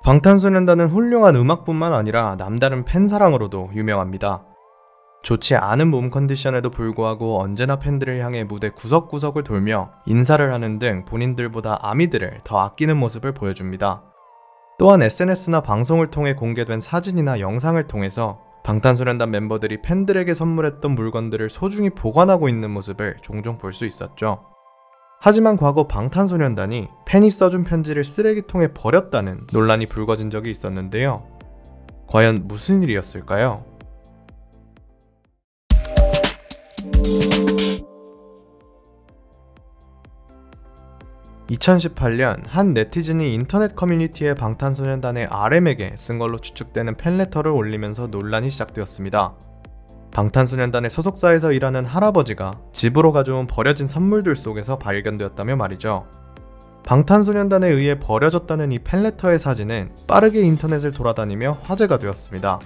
방탄소년단은 훌륭한 음악뿐만 아니라 남다른 팬사랑으로도 유명합니다. 좋지 않은 몸 컨디션에도 불구하고 언제나 팬들을 향해 무대 구석구석을 돌며 인사를 하는 등 본인들보다 아미들을 더 아끼는 모습을 보여줍니다. 또한 SNS나 방송을 통해 공개된 사진이나 영상을 통해서 방탄소년단 멤버들이 팬들에게 선물했던 물건들을 소중히 보관하고 있는 모습을 종종 볼 수 있었죠. 하지만 과거 방탄소년단이 팬이 써준 편지를 쓰레기통에 버렸다는 논란이 불거진 적이 있었는데요. 과연 무슨 일이었을까요? 2018년 한 네티즌이 인터넷 커뮤니티에 방탄소년단의 RM에게 쓴 걸로 추측되는 팬레터를 올리면서 논란이 시작되었습니다. 방탄소년단의 소속사에서 일하는 할아버지가 집으로 가져온 버려진 선물들 속에서 발견되었다며 말이죠. 방탄소년단에 의해 버려졌다는 이 팬레터의 사진은 빠르게 인터넷을 돌아다니며 화제가 되었습니다.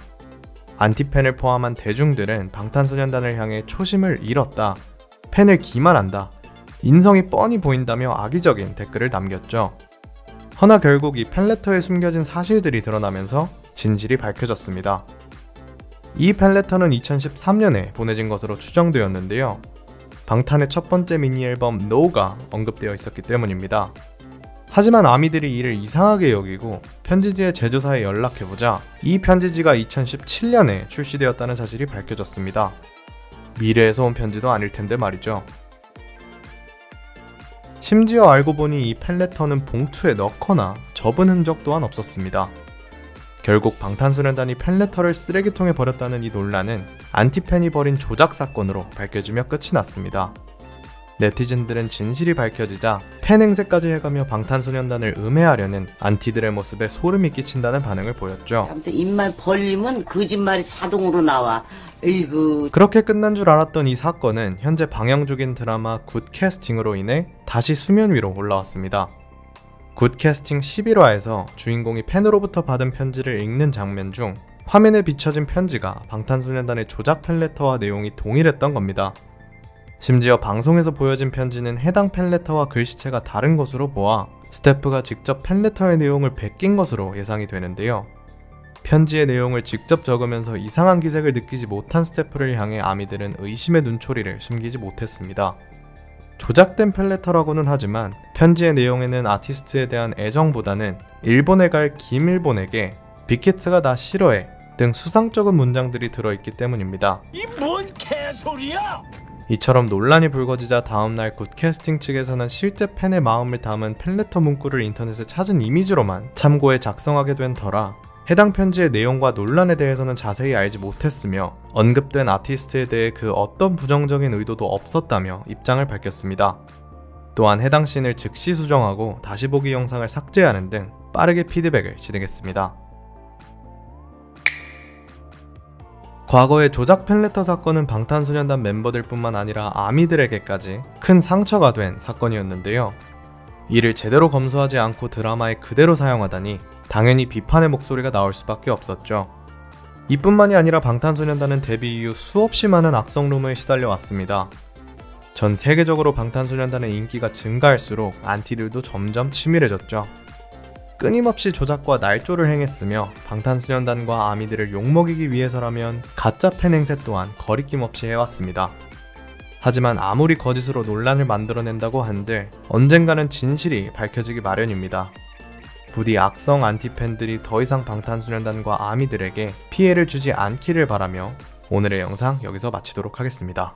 안티팬을 포함한 대중들은 방탄소년단을 향해 초심을 잃었다, 팬을 기만한다, 인성이 뻔히 보인다며 악의적인 댓글을 남겼죠. 허나 결국 이 팬레터에 숨겨진 사실들이 드러나면서 진실이 밝혀졌습니다. 이 팬레터는 2013년에 보내진 것으로 추정되었는데요. 방탄의 첫 번째 미니 앨범 NO가 언급되어 있었기 때문입니다. 하지만 아미들이 이를 이상하게 여기고 편지지의 제조사에 연락해보자 이 편지지가 2017년에 출시되었다는 사실이 밝혀졌습니다. 미래에서 온 편지도 아닐 텐데 말이죠. 심지어 알고 보니 이 팬레터는 봉투에 넣거나 접은 흔적 또한 없었습니다. 결국 방탄소년단이 팬레터를 쓰레기통에 버렸다는 이 논란은 안티팬이 벌인 조작 사건으로 밝혀지며 끝이 났습니다. 네티즌들은 진실이 밝혀지자 팬 행세까지 해가며 방탄소년단을 음해하려는 안티들의 모습에 소름이 끼친다는 반응을 보였죠. 아무튼 입만 벌리면 거짓말이 자동으로 나와. 에이구. 그렇게 끝난 줄 알았던 이 사건은 현재 방영 중인 드라마 굿캐스팅으로 인해 다시 수면 위로 올라왔습니다. 굿캐스팅 11화에서 주인공이 팬으로부터 받은 편지를 읽는 장면 중 화면에 비춰진 편지가 방탄소년단의 조작 팬레터와 내용이 동일했던 겁니다. 심지어 방송에서 보여진 편지는 해당 팬레터와 글씨체가 다른 것으로 보아 스태프가 직접 팬레터의 내용을 베낀 것으로 예상이 되는데요. 편지의 내용을 직접 적으면서 이상한 기색을 느끼지 못한 스태프를 향해 아미들은 의심의 눈초리를 숨기지 못했습니다. 조작된 팬레터라고는 하지만 편지의 내용에는 아티스트에 대한 애정보다는 일본에 갈 김일본에게 빅히트가 나 싫어해 등 수상쩍은 문장들이 들어있기 때문입니다. 이 뭔 개소리야! 이처럼 논란이 불거지자 다음날 굿캐스팅 측에서는 실제 팬의 마음을 담은 팬레터 문구를 인터넷에 찾은 이미지로만 참고해 작성하게 된 터라 해당 편지의 내용과 논란에 대해서는 자세히 알지 못했으며 언급된 아티스트에 대해 그 어떤 부정적인 의도도 없었다며 입장을 밝혔습니다. 또한 해당 씬을 즉시 수정하고 다시 보기 영상을 삭제하는 등 빠르게 피드백을 진행했습니다. 과거의 조작 팬레터 사건은 방탄소년단 멤버들 뿐만 아니라 아미들에게까지 큰 상처가 된 사건이었는데요. 이를 제대로 검수하지 않고 드라마에 그대로 사용하다니 당연히 비판의 목소리가 나올 수밖에 없었죠. 이뿐만이 아니라 방탄소년단은 데뷔 이후 수없이 많은 악성 루머에 시달려 왔습니다. 전 세계적으로 방탄소년단의 인기가 증가할수록 안티들도 점점 치밀해졌죠. 끊임없이 조작과 날조를 행했으며 방탄소년단과 아미들을 욕먹이기 위해서라면 가짜 팬 행세 또한 거리낌 없이 해왔습니다. 하지만 아무리 거짓으로 논란을 만들어낸다고 한들 언젠가는 진실이 밝혀지기 마련입니다. 부디 악성 안티팬들이 더 이상 방탄소년단과 아미들에게 피해를 주지 않기를 바라며 오늘의 영상 여기서 마치도록 하겠습니다.